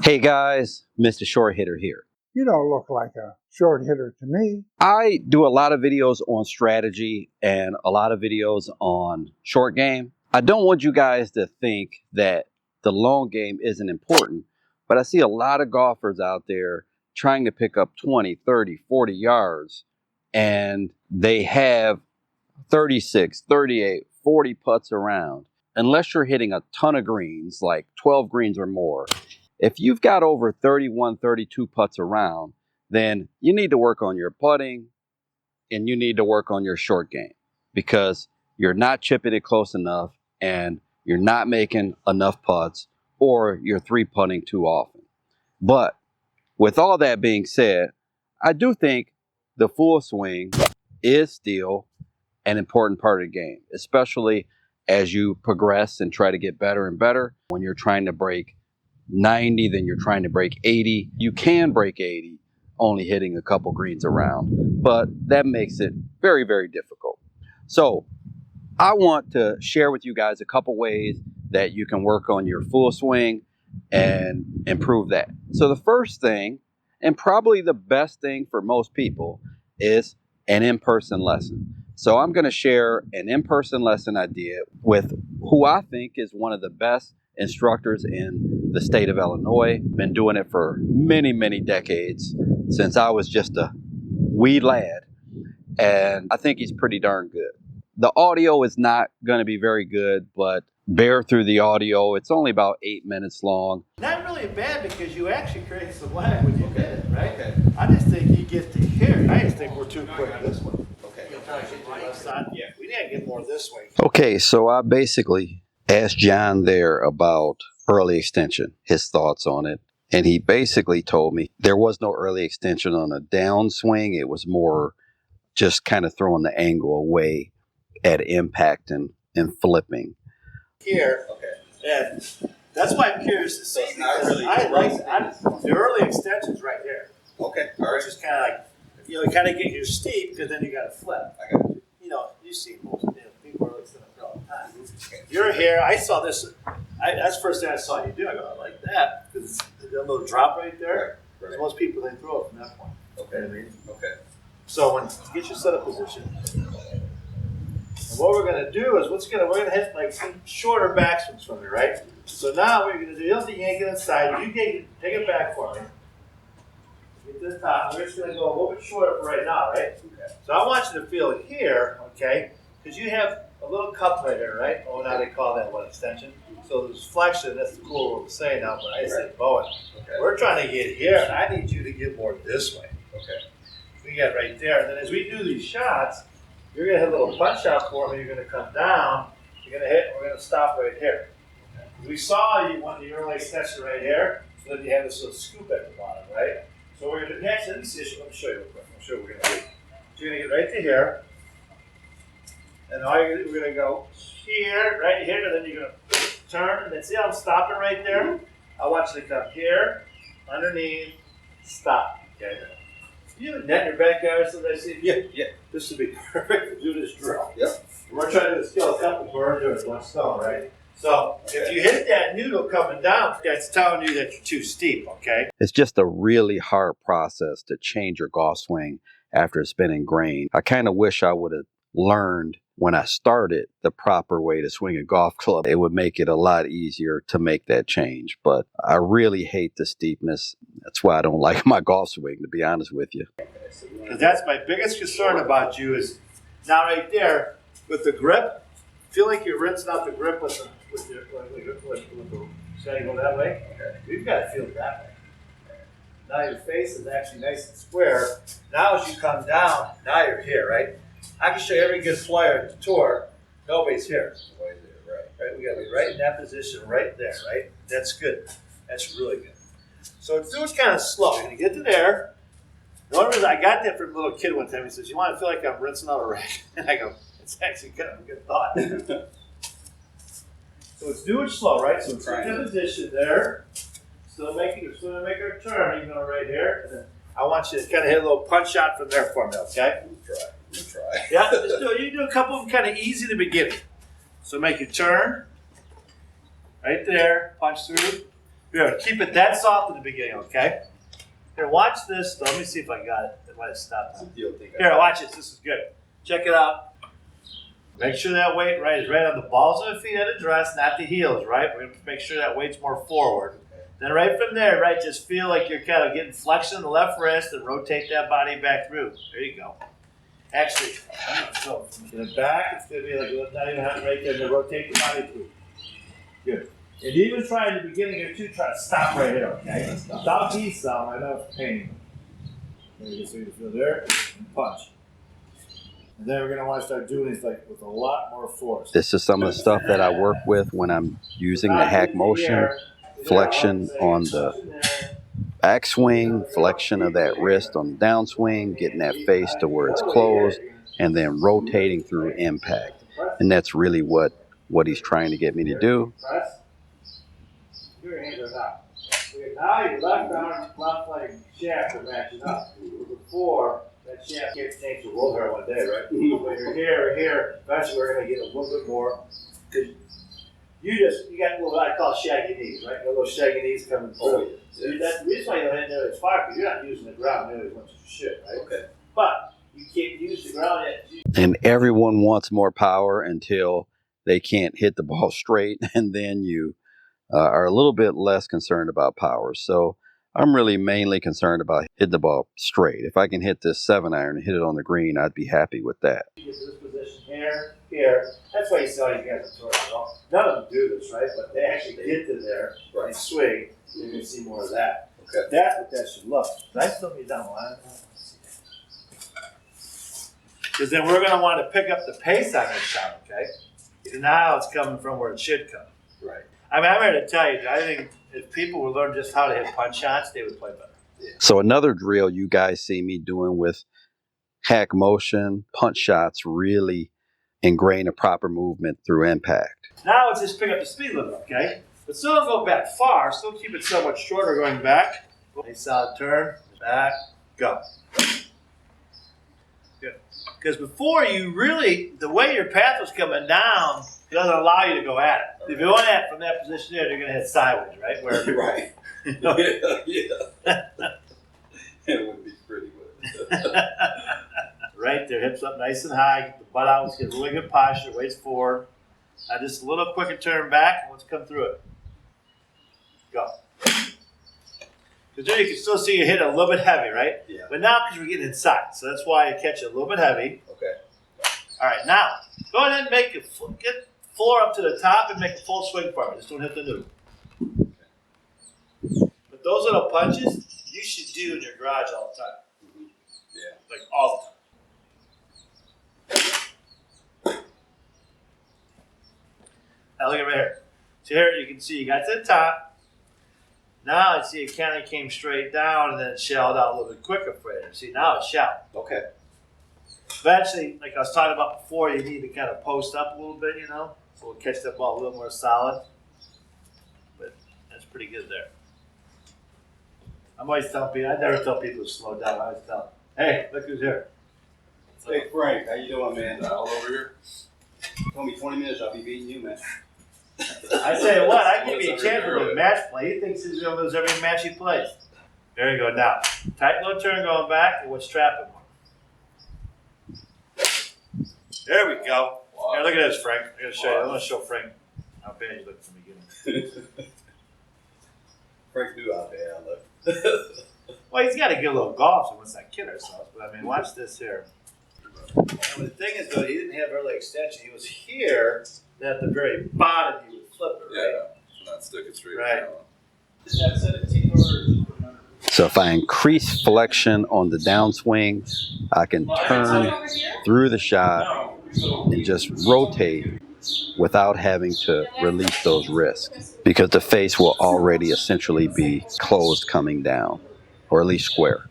Hey guys, Mr. Short Hitter here. You don't look like a short hitter to me. I do a lot of videos on strategy and a lot of videos on short game. I don't want you guys to think that the long game isn't important, but I see a lot of golfers out there trying to pick up 20, 30, 40 yards, and they have 36, 38, 40 putts around. Unless you're hitting a ton of greens, like 12 greens or more, if you've got over 31, 32 putts around, then you need to work on your putting and you need to work on your short game because you're not chipping it close enough and you're not making enough putts or you're three putting too often. But with all that being said, I do think the full swing is still an important part of the game, especially as you progress and try to get better and better. When you're trying to break 90, then you're trying to break 80. You can break 80 only hitting a couple greens around, but that makes it very, very difficult. So I want to share with you guys a couple ways that you can work on your full swing and improve that. So the first thing, and probably the best thing for most people, is an in-person lesson. So I'm going to share an in-person lesson idea with who I think is one of the best instructors in the state of Illinois. Been doing it for many, many decades since I was just a wee lad. And I think he's pretty darn good. The audio is not going to be very good, but bear through the audio. It's only about 8 minutes long. Not really bad because you actually created some lag when you did it, right? Okay. I just think you get to hear it. I just think we're too quick this one. Okay. Yeah, we need to get more this way. Okay, so I basically asked John there about early extension, his thoughts on it. And he basically told me there was no early extension on a downswing. It was more just kind of throwing the angle away at impact and flipping. Here, okay. And that's why I'm curious to see. Really the early extension's right here. Okay. All right. Which is kind of like, you kind of get your steep because then you got to flip. I got it. You see most people are listening to it all the time. You're here. I saw this. That's the first thing I saw you do. I go, I like that because the little drop right there. Right. Most people, they throw it from that point. Okay. You know what I mean? Okay. So when you get your setup position, and what we're going to do is we're going to hit like some shorter backswings from it, right? So now what you're going to do, you don't think you yank it inside. You take it back for me. Get to the top. We're just going to go a little bit shorter for right now, right? Okay. So I want you to feel it here, okay? Because you have a little cup right there, right? Oh, now they call that what, extension? So there's flexion. That's the cool what we're saying now, but I say bowing. Okay. We're trying to get here, and I need you to get more this way. Okay. We get right there. And then as we do these shots, you're going to hit a little punch out for me. You're going to come down. You're going to hit. We're going to stop right here. Okay. We saw you want the early extension right here. So then you have this little scoop at the bottom, right? So we're going to next in this issue. Let me show you real quick. Let me show you what we're going to do. So you're going to get right to here. And all you're going to do, we're going to go here, right here, and then you're going to turn. And then see how I'm stopping right there? I want you to come here, underneath, stop. Okay. You have a net in your backyard, so I see. Yeah. This would be perfect to do this drill. Yep. We're trying to kill a couple birds with one stone, right? So if you hit that noodle coming down, that's telling you that you're too steep, okay? It's just a really hard process to change your golf swing after it's been ingrained. I kind of wish I would have learned when I started the proper way to swing a golf club. It would make it a lot easier to make that change. But I really hate the steepness. That's why I don't like my golf swing, to be honest with you. Because that's my biggest concern about you is now right there with the grip, feel like you're rinsing out the grip with the should I go that way? Okay. We've got to feel it that way. Now your face is actually nice and square. Now as you come down, now you're here, right? I can show you every good player at the tour. Nobody's here. Right? We got to be right in that position right there, right? That's good. That's really good. So do it kind of slow. You're going to get to there. The only reason I got that from a little kid one time, he says, you want to feel like I'm rinsing out a rag? And I go, it's actually kind of a good thought. So let's do it slow, right? So it's in a position there. Still make our turn, even though right here. And then I want you to kind of hit a little punch shot from there for me, okay? We'll try. Yeah, just do it. You can do a couple of them kind of easy to begin. So make your turn. Right there, punch through. Here, keep it that soft in the beginning, okay? Here, watch this. Let me see if I got it. It might have stopped. Here, watch this. This is good. Check it out. Make sure that weight is right on the balls of the feet of the dress, not the heels, right? We're going to make sure that weight's more forward. Then right from there, right, just feel like you're kind of getting flexion in the left wrist and rotate that body back through. There you go. Actually, so from the back, it's going to be like not even right there, to rotate the body through. Good. And even try in the beginning here too, try to stop right here, okay? Stop these sound, I know it's pain. Maybe just so you feel there, and punch. And then we're going to want to start doing this like with a lot more force. This is some of the stuff that I work with when I'm using the hack motion. Flexion on the backswing, flexion of that wrist on the downswing, getting that face to where it's closed, and then rotating through impact. And that's really what he's trying to get me to do. Your hands are out. Now your left arm, left leg shaft are matching up. Before, that shaft can't change the roll hair one day, right? When you're here or here, eventually we're going to get a little bit more. Because you got a little, I call shaggy knees, right? You got little shaggy knees coming through. That's the reason why you don't hit there is fire, because you're not using the ground nearly as much as you should, right? Okay. But you can't use the ground yet. And everyone wants more power until they can't hit the ball straight, and then you are a little bit less concerned about power. So I'm really mainly concerned about hitting the ball straight. If I can hit this 7-iron and hit it on the green, I'd be happy with that. You get to this position here, here. That's why you see all you guys are torn. None of them do this, right? But they actually get to there and swing. You're going to see more of that. Okay. That's what that should look. Nice to me down the line. Because then we're going to want to pick up the pace on this shot, okay? And now it's coming from where it should come. Right. I mean, I'm here to tell you, I think if people would learn just how to hit punch shots, they would play better. Yeah. So another drill you guys see me doing with hack motion, punch shots, really ingrain a proper movement through impact. Now let's just pick up the speed limit, okay? But still don't go back far, still keep it so much shorter going back. Nice solid turn, back, go. Good. Because before you really, the way your path was coming down, it doesn't allow you to go at it. If you want at from that position there, you're going to hit sideways, right? Where, right. You know, Yeah. It would be pretty good. right there, hips up nice and high, get the butt out, let's get really good posture, waist forward. Now just a little quicker turn back, and let's come through it. Go. Because there you can still see you hit it a little bit heavy, right? Yeah. But now because we're getting inside, so that's why you catch it a little bit heavy. Okay. All right, now go ahead and make it get floor up to the top and make a full swing for me. Just don't hit the noodle. But those little punches you should do in your garage all the time. Mm-hmm. Yeah. Like all the time. Now look at right here. So here you can see you got to the top. Now I see it kind of came straight down and then it shelled out a little bit quicker for you. See, now it's shelled. Okay. Eventually, like I was talking about before, you need to kind of post up a little bit, you know, so we'll catch that ball a little more solid. But that's pretty good there. I'm always telling people, I never tell people to slow down. I always tell them, hey, look who's here. Hey Frank, how you doing, man? All over here. Told me 20 minutes, I'll be beating you, man. I tell you what, I give you a chance with a match play. He thinks he's going to lose every match he plays. There you go. Now, tight little turn going back, and what's trapping one. There we go. Wow. Here, look at this, Frank. I'm going to show you. I'm going to show Frank how bad you look from the beginning. Frank knew how bad I look. Well, he's got to get a little golf, so let's not kid ourselves. But I mean, watch this here. And the thing is, though, he didn't have early extension. He was here, then at the very bottom, he would flip it, right? Yeah, so not sticking straight. Right. So if I increase flexion on the downswing, I can turn through the shot and just rotate without having to release those wrists, because the face will already essentially be closed coming down, or at least square.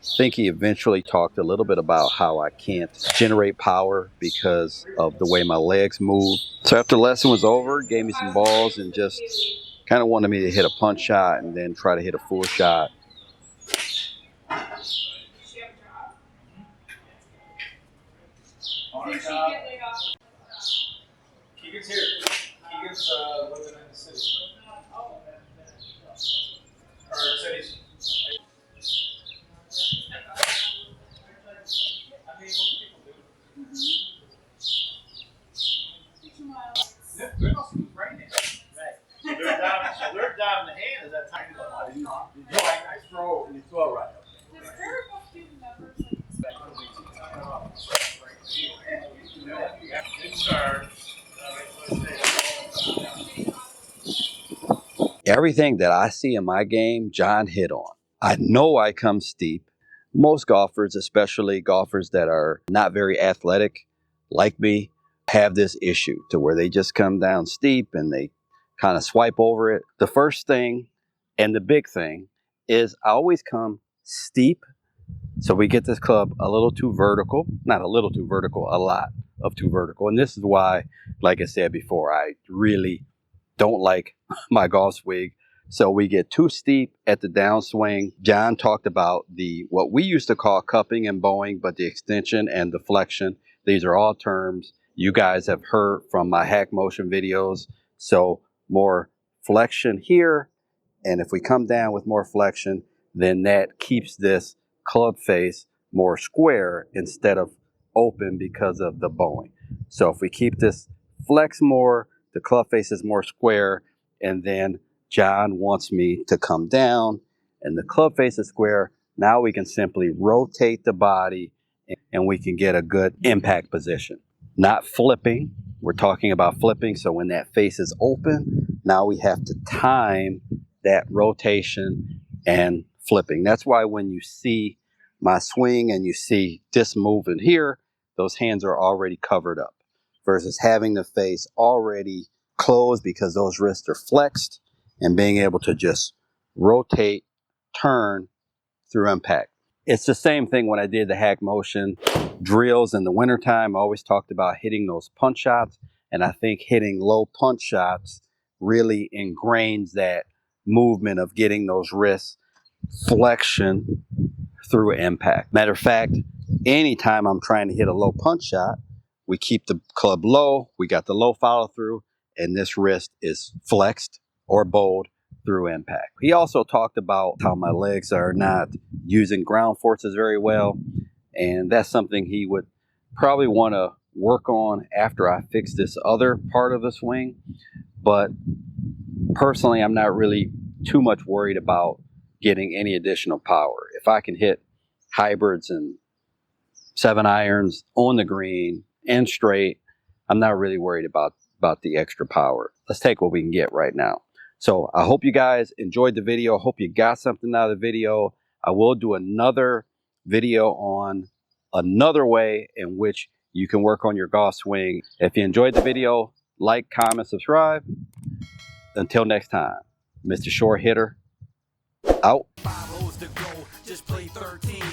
I think he eventually talked a little bit about how I can't generate power because of the way my legs move. So after the lesson was over, gave me some balls and just kind of wanted me to hit a punch shot and then try to hit a full shot. Keegan's here. Keegan's living in the city. I throw and you throw right. Everything that I see in my game, John hit on. I know I come steep. Most golfers, especially golfers that are not very athletic like me, have this issue to where they just come down steep and they kind of swipe over it. The first thing and the big thing is I always come steep. So we get this club a little too vertical, not a little too vertical, a lot of too vertical. And this is why, like I said before, I really don't like my golf swing. So we get too steep at the downswing. John talked about what we used to call cupping and bowing, but the extension and the flexion. These are all terms you guys have heard from my hack motion videos. So more flexion here. And if we come down with more flexion, then that keeps this club face more square instead of open because of the bowing. So if we keep this flex more, the club face is more square, and then John wants me to come down and the club face is square. Now we can simply rotate the body and we can get a good impact position. Not flipping. We're talking about flipping. So when that face is open, now we have to time that rotation and flipping. That's why when you see my swing and you see this moving here, those hands are already covered up versus having the face already closed because those wrists are flexed and being able to just rotate, turn through impact. It's the same thing when I did the hack motion drills in the wintertime. I always talked about hitting those punch shots, and I think hitting low punch shots really ingrains that movement of getting those wrists flexion through impact. Matter of fact, anytime I'm trying to hit a low punch shot, we keep the club low, we got the low follow through, and this wrist is flexed or bowled through impact. He also talked about how my legs are not using ground forces very well, and that's something he would probably want to work on after I fix this other part of the swing. But personally, I'm not really too much worried about getting any additional power. If I can hit hybrids and 7-irons on the green and straight, I'm not really worried about the extra power. Let's take what we can get right now. So I hope you guys enjoyed the video. I hope you got something out of the video. I will do another video on another way in which you can work on your golf swing. If you enjoyed the video, like, comment, subscribe. Until next time, Mr. Short Hitter, out. 5 holes to go, just play 13.